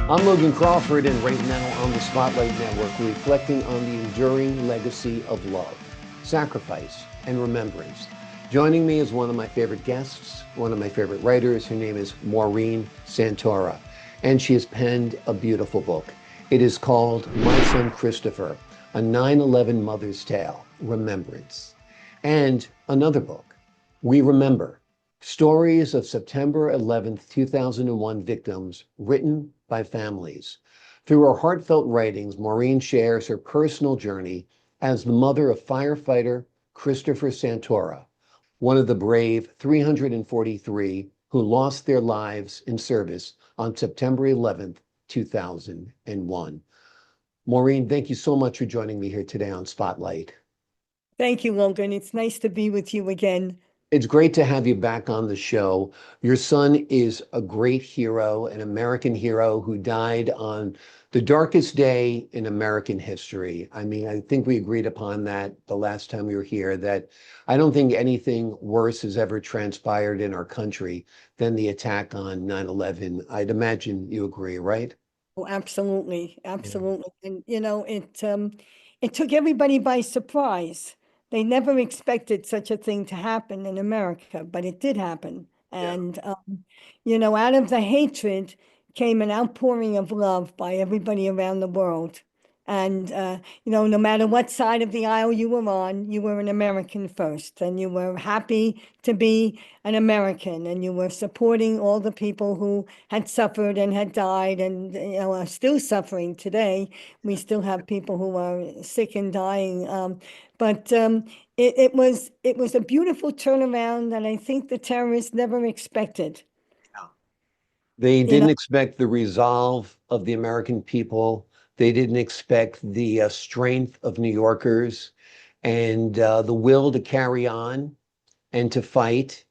I'm Logan Crawford, and right now on the Spotlight Network, we're reflecting on the enduring legacy of love, sacrifice, and remembrance. Joining me is one of my favorite guests, one of my favorite writers. Her name is Maureen Santora, and she has penned a beautiful book. It is called My Son Christopher, a 9/11 Mother's Tale, Remembrance. And another book, We Remember, Stories of September 11th, 2001 Victims, written by families. Through her heartfelt writings, Maureen shares her personal journey as the mother of firefighter Christopher Santora, one of the brave 343 who lost their lives in service on September 11th, 2001. Maureen, thank you so much for joining me here today on Spotlight. Thank you, Logan. It's nice to be with you again. It's great to have you back on the show. Your son is a great hero, an American hero who died on the darkest day in American history. I mean, I think we agreed upon that the last time we were here, that I don't think anything worse has ever transpired in our country than the attack on 9/11. I'd imagine you agree, right? Oh, absolutely, Yeah. absolutely. And it took everybody by surprise. They never expected such a thing to happen in America, but it did happen. Yeah. And out of the hatred came an outpouring of love by everybody around the world. And no matter what side of the aisle you were on, you were an American first, and you were happy to be an American, and you were supporting all the people who had suffered and had died and are still suffering today. We still have people who are sick and dying. But it was a beautiful turnaround that I think the terrorists never expected. They You didn't know, expect the resolve of the American people. They didn't expect the strength of New Yorkers and the will to carry on and to fight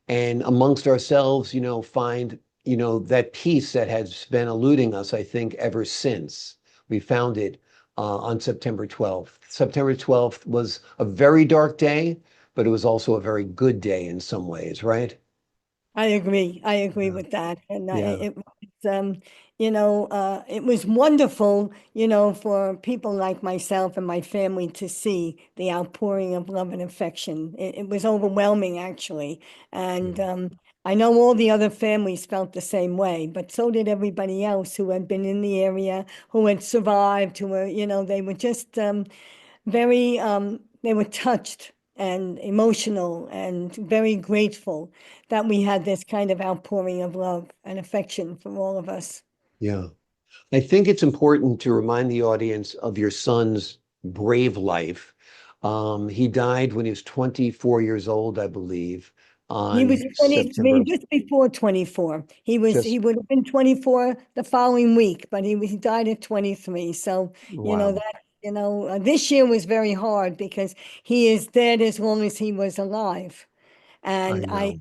and amongst ourselves, find, that peace that has been eluding us, I think, ever since we found it on September 12th. September 12th was a very dark day, but it was also a very good day in some ways, right? I agree. I agree Yeah. with that. And Yeah. it was wonderful, for people like myself and my family to see the outpouring of love and affection. It was overwhelming, actually. And I know all the other families felt the same way, but so did everybody else who had been in the area, who had survived, who were, they were just they were touched and emotional and very grateful that we had this kind of outpouring of love and affection from all of us. Yeah. I think it's important to remind the audience of your son's brave life. He died when he was 24 years old, I believe, He on was 23, September. just before 24. He Just would have been 24 the following week, but he died at 23. So, wow. this year was very hard because he is dead as long as he was alive. I And know.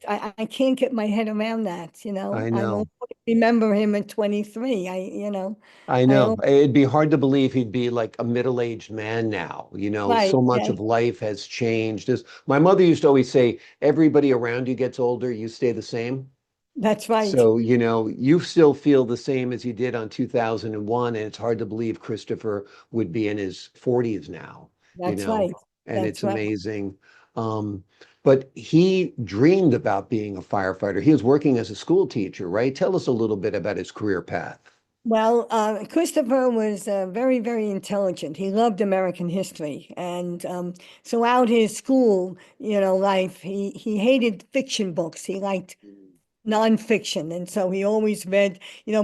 I can't get my head around that, I I know. won't remember him at 23. I I know. don't, It'd be hard to believe he'd be like a middle-aged man now. right, So much yes, of life has changed. As my mother used to always say, everybody around you gets older, you stay the same. that's right. So, you still feel the same as you did on 2001, and it's hard to believe Christopher would be in his 40s now, you That's know, right. and it's That's right. amazing. Um, but he dreamed about being a firefighter. He was working as a school teacher, right? Tell us a little bit about his career path. Well, Christopher was very, very intelligent. He loved American history, and throughout his school, life, he hated fiction books. He liked nonfiction. And so he always read,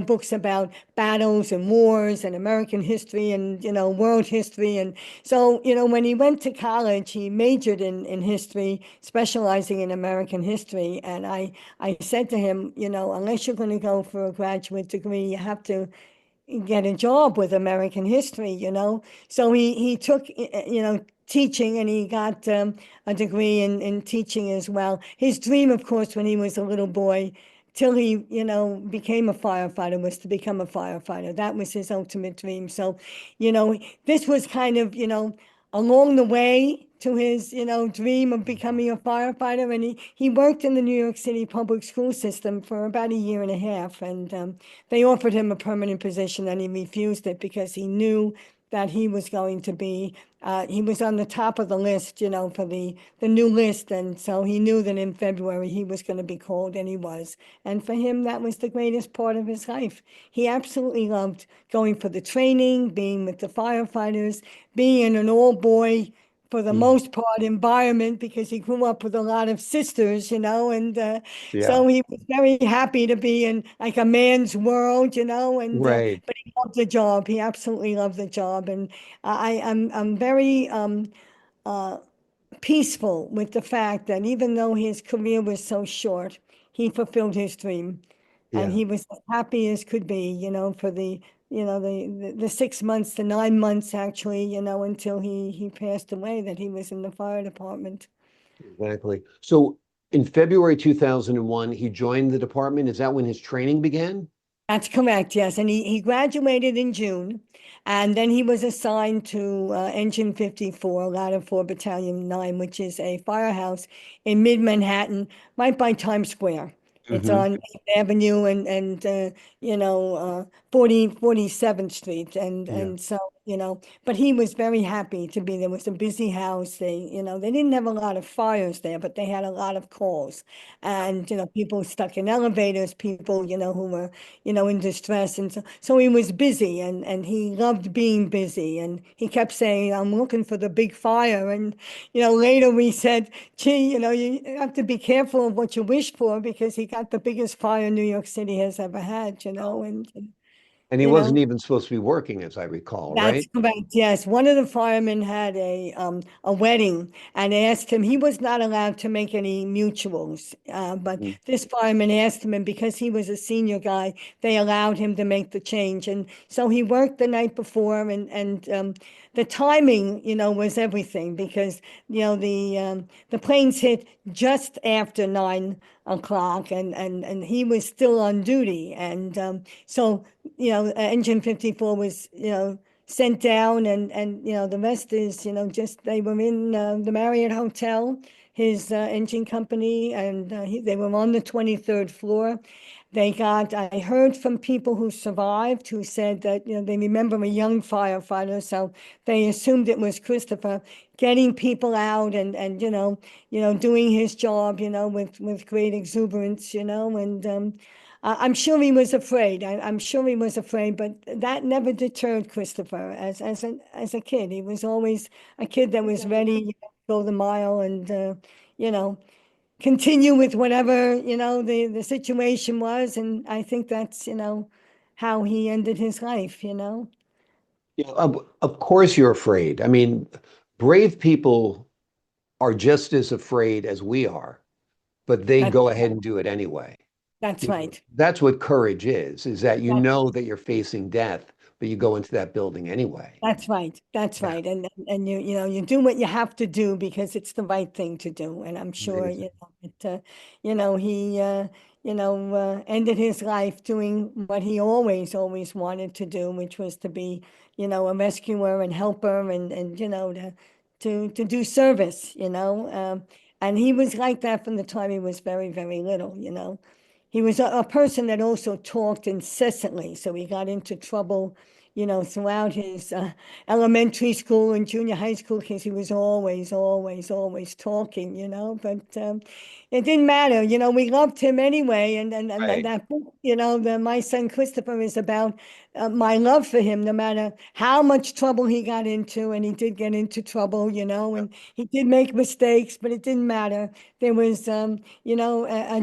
books about battles and wars and American history and, world history. And so, when he went to college, he majored in history, specializing in American history. And I said to him, unless you're going to go for a graduate degree, you have to get a job with American history, So he took, teaching, and he got a degree in teaching as well. His dream, of course, when he was a little boy, till he, became a firefighter, was to become a firefighter. That was his ultimate dream. So, this was kind of, along the way to his, dream of becoming a firefighter. And he worked in the New York City public school system for about a year and a half. And they offered him a permanent position and he refused it because he knew that he was going to be, he was on the top of the list, for the new list. And so he knew that in February he was going to be called, and he was. And for him, that was the greatest part of his life. He absolutely loved going for the training, being with the firefighters, being in an all-boy, for the Mm. most part, environment because he grew up with a lot of sisters, and Yeah. so he was very happy to be in like a man's world, and Right. but he loved the job. He absolutely loved the job, and I'm very uh, peaceful with the fact that even though his career was so short, he fulfilled his dream, and Yeah. he was as happy as could be, for the 6 months to 9 months actually, until he passed away, that he was in the fire department. Exactly. So in February 2001, he joined the department. Is that when his training began? That's correct, yes. And he graduated in June, and then he was assigned to Engine 54, Ladder 4 Battalion 9, which is a firehouse in mid-Manhattan, right by Times Square. It's Hmm. on 8th Avenue and 47th Street. And Yeah. and so, but he was very happy to be there. It was a busy house. They didn't have a lot of fires there, but they had a lot of calls. And, people stuck in elevators, people, who were in distress. And so he was busy, and he loved being busy. And he kept saying, I'm looking for the big fire. And, later we said, gee, you have to be careful of what you wish for because he got the biggest fire New York City has ever had, and, And he you know, wasn't even supposed to be working, as I recall, that's right? correct. Yes, one of the firemen had a wedding and asked him. He was not allowed to make any mutuals, but Mhm. this fireman asked him, and because he was a senior guy, they allowed him to make the change. And so he worked the night before, and the timing, was everything because the planes hit just after 9 o'clock, and he was still on duty, and so Engine 54 was sent down, and the rest is just they were in the Marriott Hotel, his engine company, and they were on the 23rd floor. I heard from people who survived who said that they remember a young firefighter, so they assumed it was Christopher getting people out, and doing his job with great exuberance, and I'm sure he was afraid. I'm sure he was afraid, but that never deterred Christopher as a kid. He was always a kid that was ready, to go the mile, and you know, continue with whatever the situation was. And I think that's how he ended his life. Yeah, of course you're afraid. I mean, brave people are just as afraid as we are, but they That go ahead and do it anyway. that's right. That's what courage is that you That's know that you're facing death, but you go into that building anyway. That's right. That's Yeah, right. And you do what you have to do because it's the right thing to do. And I'm sure, amazing. he ended his life doing what he always wanted to do, which was to be, a rescuer and helper, and to do service, and he was like that from the time he was very, very little. He was a person that also talked incessantly, so he got into trouble throughout his elementary school and junior high school because he was always talking, but it didn't matter. We loved him anyway. And Right. that book, My Son Christopher is about my love for him, no matter how much trouble he got into. And he did get into trouble, and he did make mistakes, but it didn't matter. There was, a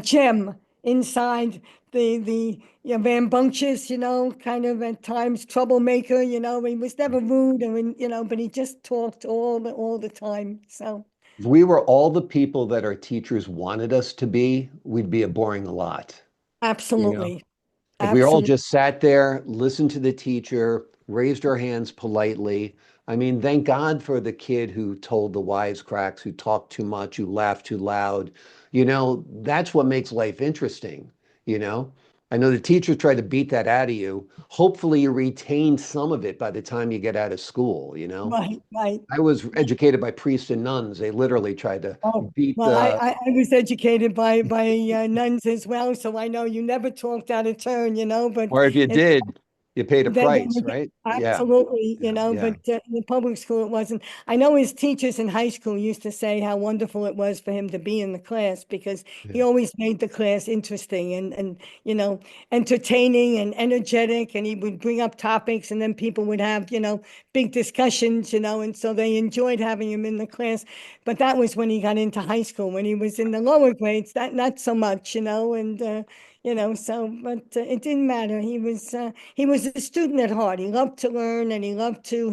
gem inside the rambunctious, kind of at times troublemaker, he was never rude, and but he just talked all the time. So If we were all the people that our teachers wanted us to be, we'd be a boring lot. You know, absolutely, if we all absolutely. just sat there, listened to the teacher, raised our hands politely. I mean, thank God for the kid who told the wisecracks, who talked too much, who laughed too loud. That's what makes life interesting, you know? I know the teacher tried to beat that out of you. Hopefully, you retain some of it by the time you get out of school, you know? Right, right. I was educated by priests and nuns. They literally tried to Oh, beat well, the, I was educated by nuns as well, so I know you never talked out of turn, but or if you it, did, you paid a then price, right? Yeah, absolutely, yeah, yeah, but in the public school it wasn't. I know his teachers in high school used to say how wonderful it was for him to be in the class because he yeah. always made the class interesting and entertaining and energetic, and he would bring up topics, and then people would have big discussions, and so they enjoyed having him in the class. But that was when he got into high school. When he was in the lower grades, that not so much, and so but it didn't matter. He was a student at heart. He loved to learn, and he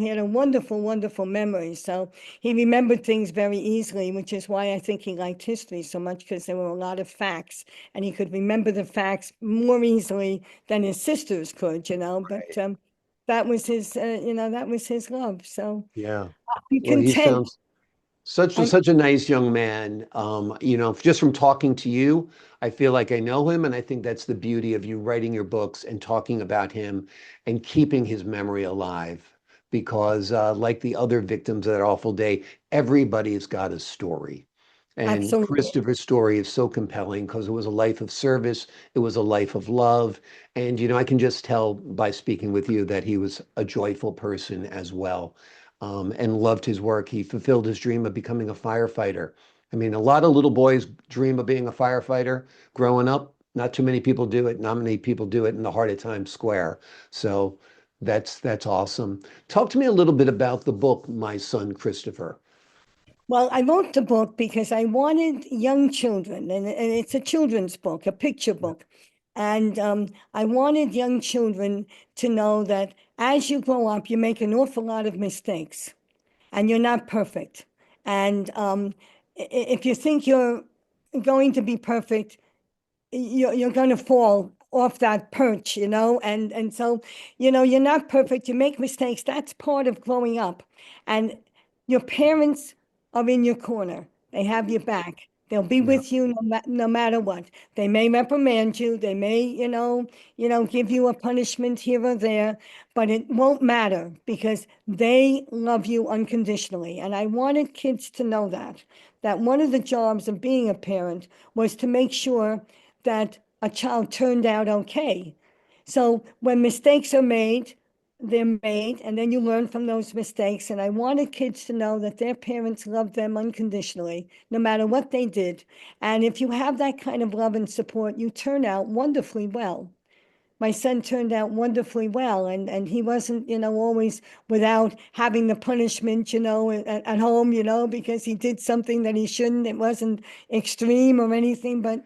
had a wonderful, wonderful memory. So he remembered things very easily, which is why I think he liked history so much, because there were a lot of facts, and he could remember the facts more easily than his sisters could, but Right. that was his love. So Yeah. I'm Well, he content. sounds such a I'm such a nice young man. Just from talking to you, I feel like I know him, and I think that's the beauty of you writing your books and talking about him and keeping his memory alive. Because, like the other victims of that awful day, everybody's got a story. And absolutely. Christopher's story is so compelling because it was a life of service, it was a life of love. And, I can just tell by speaking with you that he was a joyful person as well, and loved his work. He fulfilled his dream of becoming a firefighter. I mean, a lot of little boys dream of being a firefighter growing up. Not too many people do it. Not many people do it in the heart of Times Square. So that's awesome. Talk to me a little bit about the book, My Son Christopher. Well, I wrote the book because I wanted young children, and it's a children's book, a picture Yeah, book. And I wanted young children to know that as you grow up, you make an awful lot of mistakes, and you're not perfect. And if you think you're going to be perfect, you're going to fall off that perch, and so you're not perfect, you make mistakes, that's part of growing up. And your parents are in your corner, they have your back, they'll be yeah, with you no matter what. They may reprimand you, they may give you a punishment here or there, but it won't matter because they love you unconditionally. And I wanted kids to know that one of the jobs of being a parent was to make sure that a child turned out okay. So when mistakes are made, they're made, and then you learn from those mistakes. And I wanted kids to know that their parents loved them unconditionally, no matter what they did. And if you have that kind of love and support, you turn out wonderfully well. My son turned out wonderfully well, and he wasn't always without having the punishment at home, because he did something that he shouldn't. It wasn't extreme or anything, but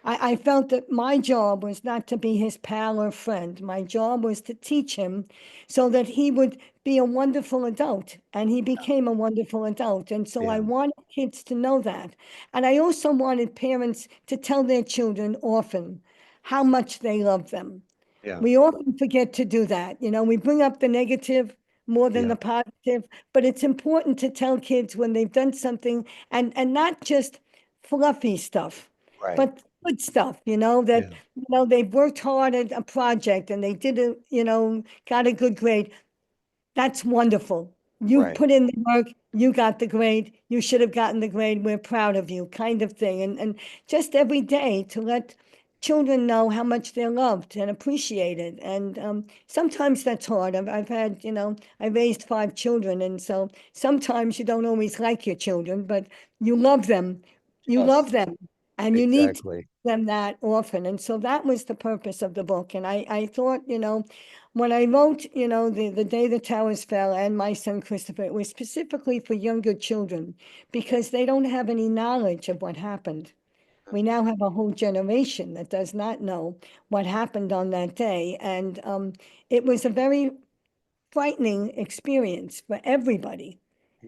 I felt that my job was not to be his pal or friend. My job was to teach him so that he would be a wonderful adult, and he became a wonderful adult. And so I yeah, wanted kids to know that. And I also wanted parents to tell their children often how much they love them. yeah, We often forget to do that. We bring up the negative more than yeah. the positive, but it's important to tell kids when they've done something, and not just fluffy stuff, Right. but good stuff, that Yeah, they've worked hard at a project and they did it, got a good grade. That's wonderful. You right. put in the work, you got the grade, you should have gotten the grade, we're proud of you, kind of thing. And just every day to let children know how much they're loved and appreciated. And sometimes that's hard. I've had, I raised 5 children. And so sometimes you don't always like your children, but you love them. You Yes, love them. And you need to exactly. tell them that often. And so that was the purpose of the book. And I thought, when I wrote, the day the towers fell and My Son Christopher, it was specifically for younger children because they don't have any knowledge of what happened. We now have a whole generation that does not know what happened on that day. And it was a very frightening experience for everybody,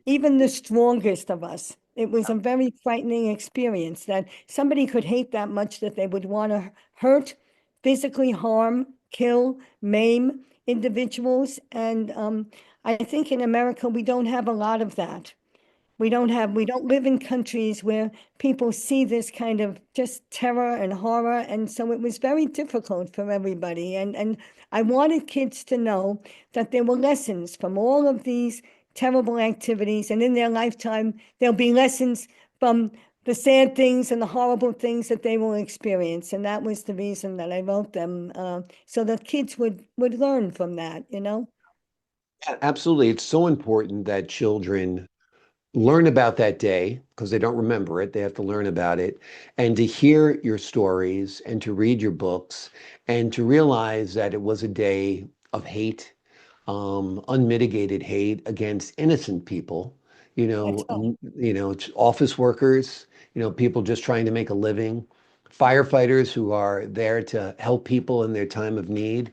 even the strongest of us. It was a very frightening experience that somebody could hate that much that they would want to hurt, physically harm, kill, maim individuals. And I think in America, we don't have a lot of that. We don't live in countries where people see this kind of just terror and horror. And so it was very difficult for everybody. And I wanted kids to know that there were lessons from all of these terrible activities. And in their lifetime, there'll be lessons from the sad things and the horrible things that they will experience. And that was the reason that I wrote them, so that kids would learn from that, you know? Absolutely. It's so important that children learn about that day because they don't remember it. They have to learn about it and to hear your stories and to read your books and to realize that it was a day of hate, unmitigated hate against innocent people, That's right. it's office workers, people just trying to make a living, firefighters who are there to help people in their time of need.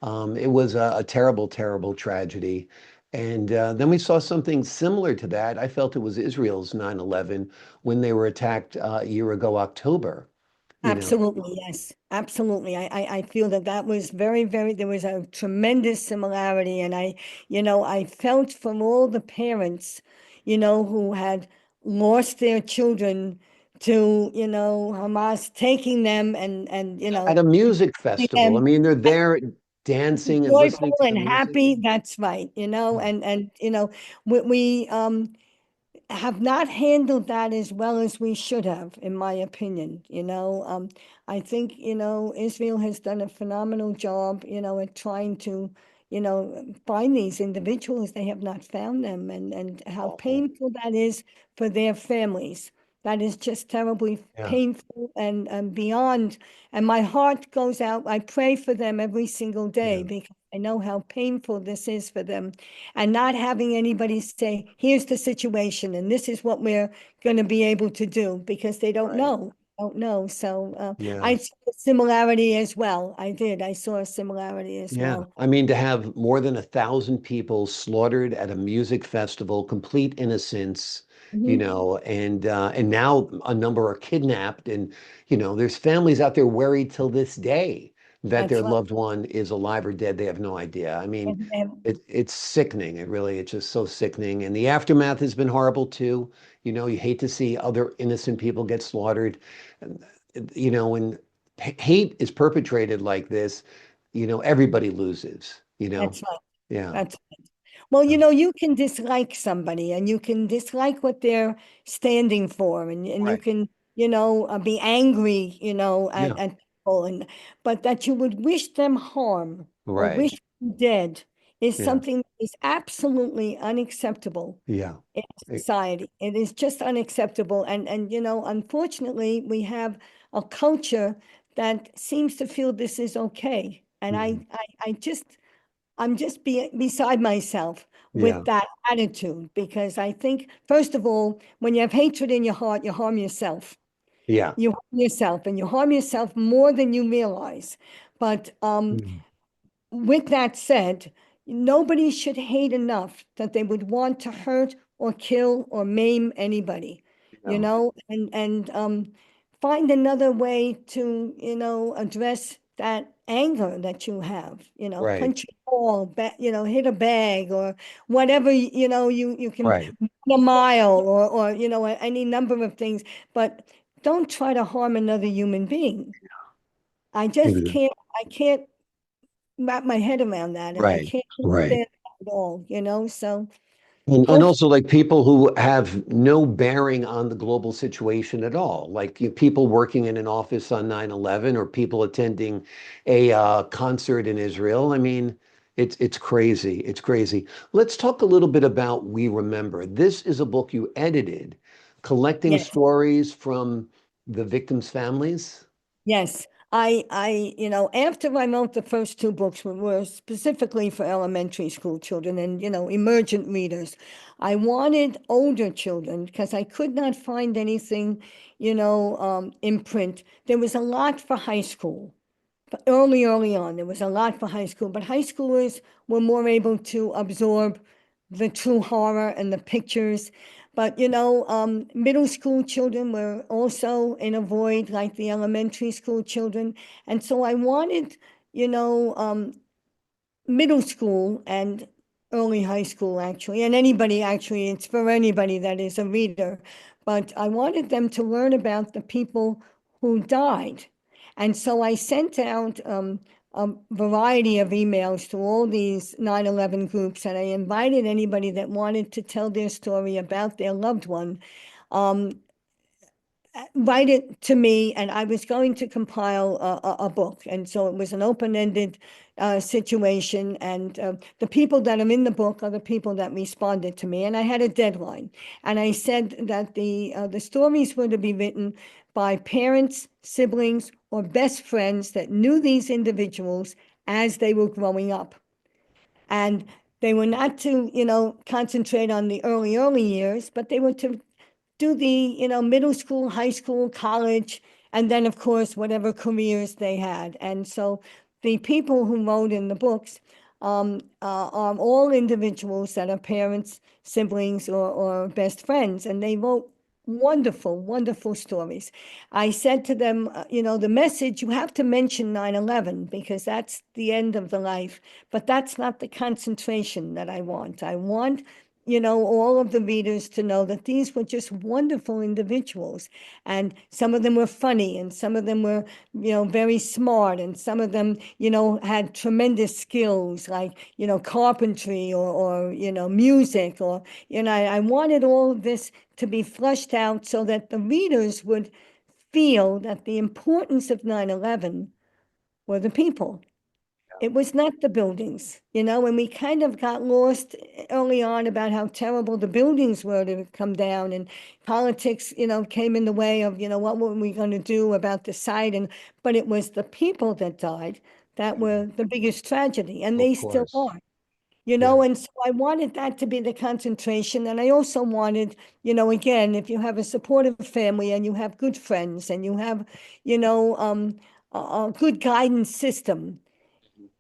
It was a terrible, terrible tragedy. And then we saw something similar to that. I felt it was Israel's 9/11 when they were attacked a year ago, October, you know. Absolutely, yes, absolutely. I feel that that was there was a tremendous similarity. And I felt from all the parents, who had lost their children to, Hamas taking them and, At a music festival. I them mean, they're there dancing and joyful listening to the and music. happy. That's right, Yeah, and, we have not handled that as well as we should have, in my opinion. I think, Israel has done a phenomenal job, at trying to, find these individuals. They have not found them, and how awful. painful that is for their families. That is just terribly Yeah, painful and beyond. And my heart goes out. I pray for them every single day yeah, because I know how painful this is for them, and not having anybody say, here's the situation and this is what we're going to be able to do, because they right. don't know. So Yeah. I saw a similarity as well. I did. I saw a similarity as Yeah, well. I mean, to have more than 1,000 people slaughtered at a music festival, complete innocence, Mhm. and now a number are kidnapped, and there's families out there worried till this day that That's their right. loved one is alive or dead. They have no idea. I mean, it's sickening. It's just so sickening, and the aftermath has been horrible too. You hate to see other innocent people get slaughtered, and, when hate is perpetrated like this, everybody loses, That's right. Yeah. That's Well, Yeah. you can dislike somebody and you can dislike what they're standing for, and you Right. can, be angry, Yeah. at people, but that you would wish them harm or Right. wish them dead is Yeah. something that is absolutely unacceptable Yeah. in Eh, society. It is just unacceptable. And unfortunately, we have a culture that seems to feel this is okay. And mhm. I'm just beside myself with Yeah. that attitude, because I think, first of all, when you have hatred in your heart, you harm yourself. Yeah. You harm yourself, and you harm yourself more than you realize. But Mhm. with that said, nobody should hate enough that they would want to hurt or kill or maim anybody, Yeah. and find another way to, address that anger that you have, Right. punch a wall, hit a bag or whatever, you can Right. run a mile or, any number of things, but don't try to harm another human being. I just Ex- can't wrap my head around that, and I Right. can't Right. understand that at all, so And hopefully. also like people who have no bearing on the global situation at all, like people working in an office on 9/11 or people attending a concert in Israel. I mean, it's crazy. It's crazy. Let's talk a little bit about We Remember. This is a book you edited, collecting Yes. stories from the victims' families. Yes, after I wrote the first two books, were specifically for elementary school children and, emergent readers, I wanted older children because I could not find anything, in print. There was a lot for high school. But early on, there was a lot for high school, but high schoolers were more able to absorb the true horror and the pictures. But, middle school children were also in a void like the elementary school children. And so I wanted, middle school and early high school, actually, and anybody, actually, it's for anybody that is a reader. But I wanted them to learn about the people who died. And so I sent out a variety of emails to all these 9/11 groups, and I invited anybody that wanted to tell their story about their loved one. Um, Write it to me, and I was going to compile a book. And so it was an open-ended situation. And the people that are in the book are the people that responded to me. And I had a deadline. And I said that the stories were to be written by parents, siblings, or best friends that knew these individuals as they were growing up. And they were not to, concentrate on the early years, but they were to do the, middle school, high school, college, and then, of course, whatever careers they had. And so the people who wrote in the books are all individuals that are parents, siblings, or best friends, and they wrote wonderful, wonderful stories. I said to them, the message, you have to mention 9/11 because that's the end of the life, but that's not the concentration that I want. I want all of the readers to know that these were just wonderful individuals. And some of them were funny, and some of them were, very smart, and some of them, had tremendous skills like, carpentry or music, or, I wanted all of this to be flushed out so that the readers would feel that the importance of 9/11 were the people. It was not the buildings, and we kind of got lost early on about how terrible the buildings were to come down, and politics, came in the way of, what were we going to do about the site? But it was the people that died that Yeah, were the biggest tragedy, and of they still course. are. Yeah, And so I wanted that to be the concentration. And I also wanted, again, if you have a supportive family and you have good friends and you have, a good guidance system,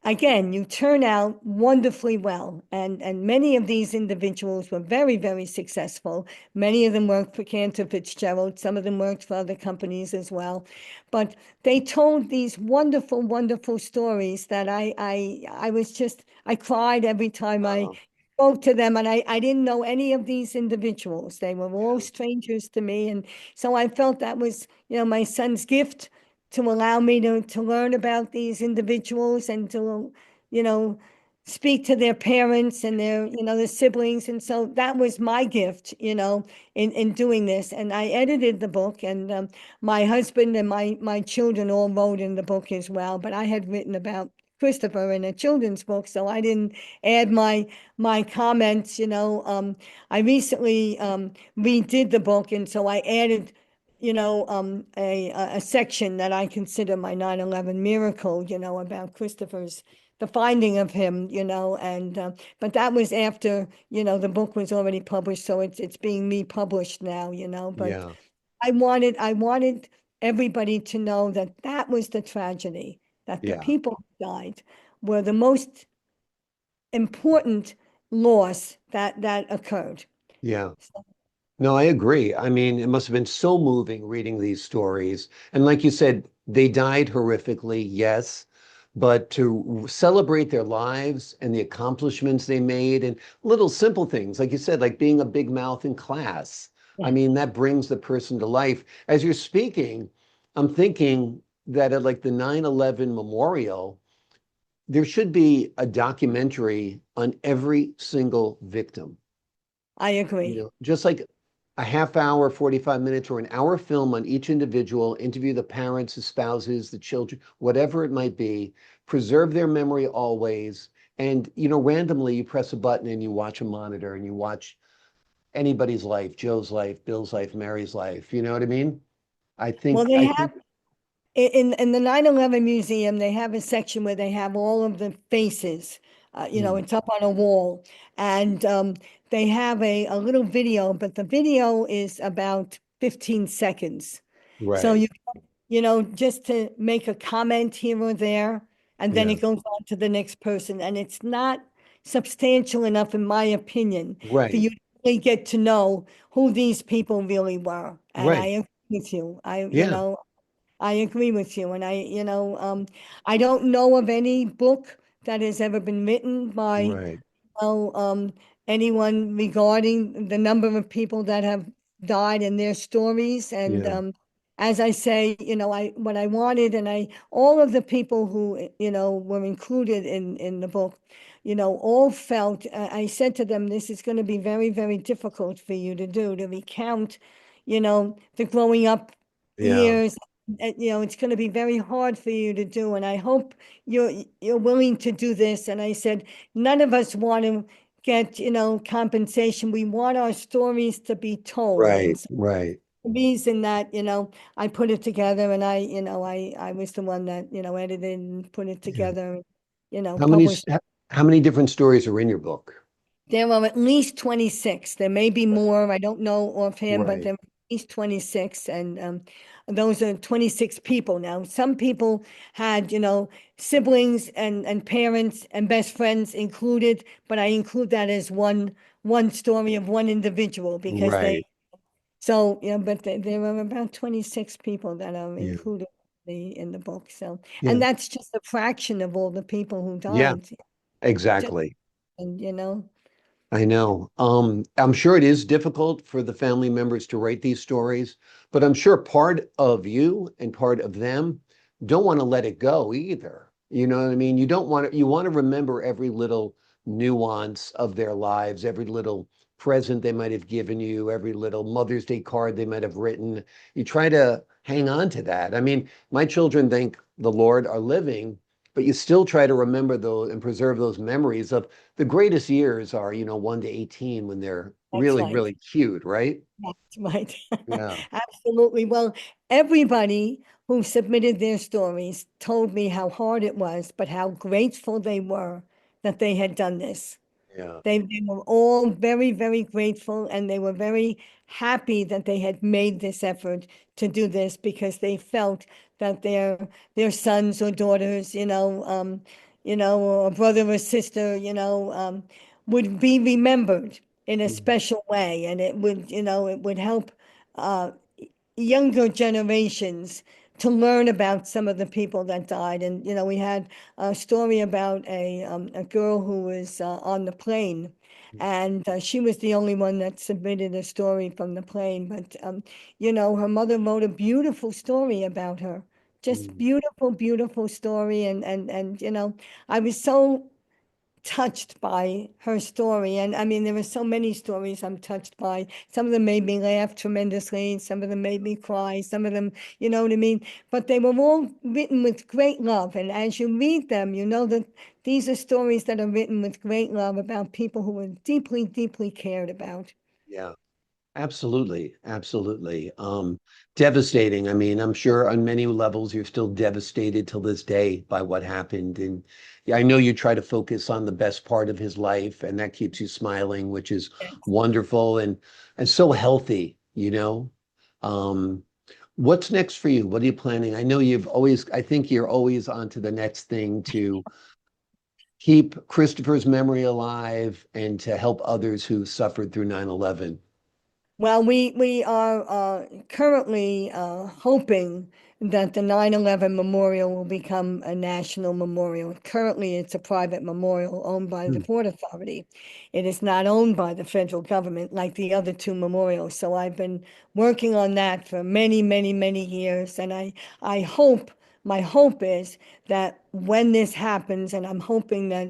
again, you turn out wonderfully well. And many of these individuals were very, very successful. Many of them worked for Cantor Fitzgerald. Some of them worked for other companies as well. But they told these wonderful, wonderful stories that I was just, I cried every time I uh, spoke to them. And I didn't know any of these individuals. They were all yeah, strangers to me. And so I felt that was, my son's gift to allow me to learn about these individuals and to, you know, speak to their parents and their, their siblings. And so that was my gift, in doing this. And I edited the book, and my husband and my children all wrote in the book as well. But I had written about Christopher in a children's book, so I didn't add my comments. I recently redid the book, and so I added a section that I consider my 9/11 miracle, about Christopher's, the finding of him, and but that was after, the book was already published, so it's being republished now, but yeah, I wanted everybody to know that that was the tragedy, that the yeah, people who died were the most important loss that occurred. yeah. No, I agree. I mean, it must have been so moving reading these stories. And like you said, they died horrifically, yes, but to celebrate their lives and the accomplishments they made and little simple things, like you said, like being a big mouth in class. I Yeah. mean, that brings the person to life. As you're speaking, I'm thinking that at like the 9/11 memorial, there should be a documentary on every single victim. I agree. Just like a half hour, 45 minutes, or an hour film on each individual, interview the parents, the spouses, the children, whatever it might be, preserve their memory always. And, randomly you press a button and you watch a monitor and you watch anybody's life, Joe's life, Bill's life, Mary's life. You know what I mean? I Well, think, they I have think, in the 9/11 museum, they have a section where they have all of the faces. mm, It's up on a wall, and they have a little video, but the video is about 15 seconds. So right. just to make a comment here or there, and then Yeah, it goes on to the next person, and it's not substantial enough, in my opinion, for right. you to really get to know who these people really were. And I Right. agree with you. Yeah, I agree with you. And I don't know of any book that has ever been written by right. know, anyone regarding the number of people that have died and their stories. And Yeah. as I say, what I wanted, and all of the people who, were included in the book, all felt, I said to them, this is going to be very, very difficult for you to do, to recount, the growing up Yeah. years. It's going to be very hard for you to do. And I hope you're willing to do this. And I said, none of us want to get, compensation. We want our stories to be told. And Right. so Right. the reason that, I put it together, and I was the one that, edited and put it Yeah. together, How many published. how many different stories are in your book? There are at least 26. There may be Right. more. I don't know offhand, but Right. there are at least 26. And those are 26 people. Now, some people had, siblings and parents and best friends included, but I include that as one story of one individual because Right. so, but there are about 26 people that are Yeah. included in the book. So, Yeah. and that's just a fraction of all the people who Yeah. died. Just, Exactly. and, I know. I'm sure it is difficult for the family members to write these stories, but I'm sure part of you and part of them don't want to let it go either. You know what I mean? You don't want to, you want to remember every little nuance of their lives, every little present they might have given you, every little Mother's Day card they might have written. You try to hang on to that. I mean, my children, thank the Lord, are living, but you still try to remember those and preserve those memories of the greatest years are, 1 to 18 when they're that's really, right. really cute, right? That's right. Yeah, Absolutely. Well, everybody who submitted their stories told me how hard it was, but how grateful they were that they had done this. yeah. They were all very, very grateful, and they were very happy that they had made this effort to do this because they felt that their sons or daughters, or a brother or sister, would be remembered in a Mhm. special way, and it would help uh, younger generations to learn about some of the people that died. And, we had a story about a girl who was on the plane. And she was the only one that submitted a story from the plane. But, her mother wrote a beautiful story about her. Just Mm. beautiful, beautiful story. And I was so touched by her story. And I mean, there were so many stories I'm touched by. Some of them made me laugh tremendously, some of them made me cry, some of them, you know what I mean? But they were all written with great love. And as you read them, you know that these are stories that are written with great love about people who were deeply, deeply cared about. Yeah. Absolutely, absolutely. Devastating. I mean, I'm sure on many levels you're still devastated till this day by what happened. And yeah, I know you try to focus on the best part of his life, and that keeps you smiling, which is Yes. wonderful and so healthy, you know. Um, what's next for you? What are you planning? I know I think you're always on to the next thing to keep Christopher's memory alive and to help others who suffered through 9/11. Well, we are currently hoping that the 9/11 memorial will become a national memorial. Currently, it's a private memorial owned by the Hmm. Port Authority. It is not owned by the federal government like the other two memorials. So I've been working on that for many, many, many years. And I hope, my hope is that when this happens, and I'm hoping that,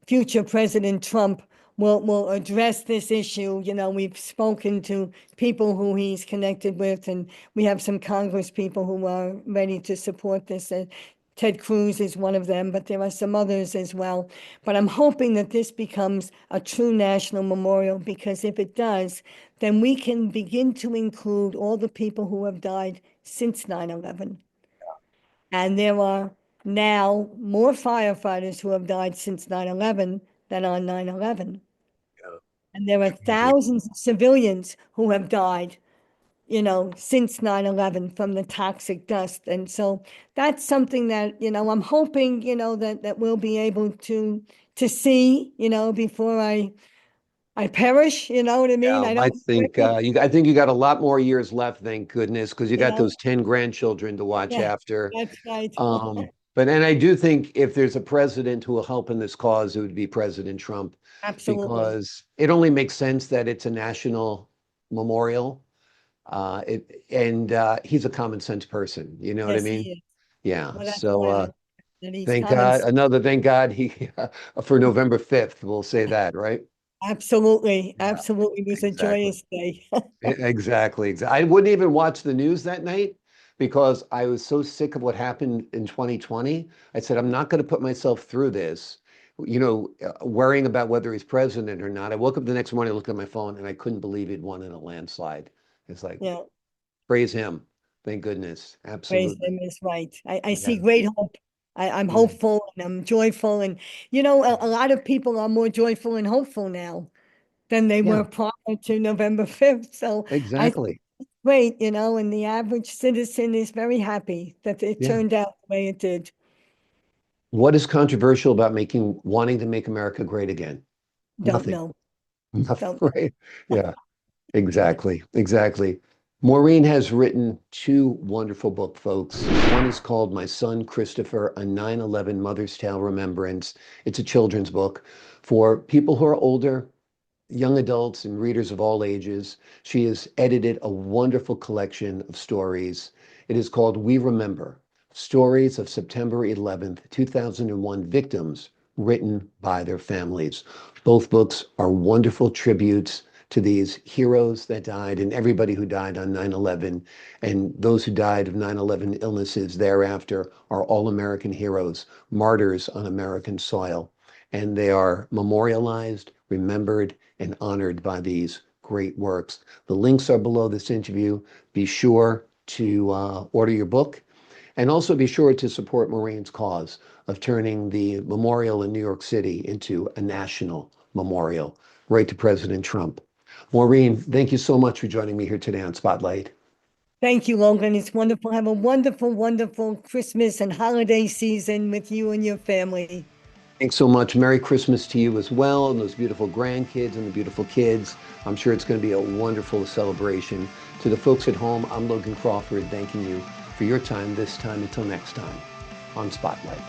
future President Trump will address this issue. We've spoken to people who he's connected with, and we have some Congress people who are ready to support this. Ted Cruz is one of them, but there are some others as well. But I'm hoping that this becomes a true national memorial, because if it does, then we can begin to include all the people who have died since 9/11. And there are now more firefighters who have died since 9/11 than on 9/11. Yeah, And there are crazy. thousands of civilians who have died, since 9/11 from the toxic dust. And so that's something that, I'm hoping, that we'll be able to see, before I perish, you know what I mean? Yeah, I I don't think pray, I think you got a lot more years left, thank goodness, because you you got know. those 10 grandchildren to watch Yeah, after. that's right. Um, and I do think if there's a president who will help in this cause, it would be President Trump, Absolutely. because it only makes sense that it's a national memorial. He's a common sense person. You know what I Yes, mean? he is. Yeah. Well, that's So glad that he's thank common. God. Thank God he for November 5th. We'll say that, right? Absolutely. Yeah, Absolutely. It was a exactly. joyous day. Exactly. I wouldn't even watch the news that night because I was so sick of what happened in 2020. I said, I'm not going to put myself through this, worrying about whether he's president or not. I woke up the next morning, looked at my phone, and I couldn't believe he'd won in a landslide. It's like, Yeah, praise him. Thank goodness. praise Absolutely. him is right. I see Yeah. great hope. I'm Yeah. hopeful and I'm joyful. And, a lot of people are more joyful and hopeful now than they Yeah, were prior to November 5th. So I think exactly. it's great, and the average citizen is very happy that it Yeah. turned out the way it did. What is controversial about wanting to make America great again? Don't Nothing. know. Nothing, Don't right? Yeah. know. Exactly, exactly. Maureen has written two wonderful books, folks. One is called My Son Christopher, a 9/11 Mother's Tale Remembrance. It's a children's book for people who are older, young adults and readers of all ages. She has edited a wonderful collection of stories. It is called We Remember, Stories of September 11th, 2001 Victims, written by their families. Both books are wonderful tributes to these heroes that died and everybody who died on 9/11. And those who died of 9/11 illnesses thereafter are all American heroes, martyrs on American soil. And they are memorialized, remembered, and honored by these great works. The links are below this interview. Be sure to order your book, and also be sure to support Maureen's cause of turning the memorial in New York City into a national memorial, right to President Trump. Maureen, thank you so much for joining me here today on Spotlight. Thank you, Logan. It's wonderful. Have a wonderful, wonderful Christmas and holiday season with you and your family. Thanks so much. Merry Christmas to you as well, and those beautiful grandkids and the beautiful kids. I'm sure it's going to be a wonderful celebration. To the folks at home, I'm Logan Crawford, thanking you for your time this time. Until next time on Spotlight.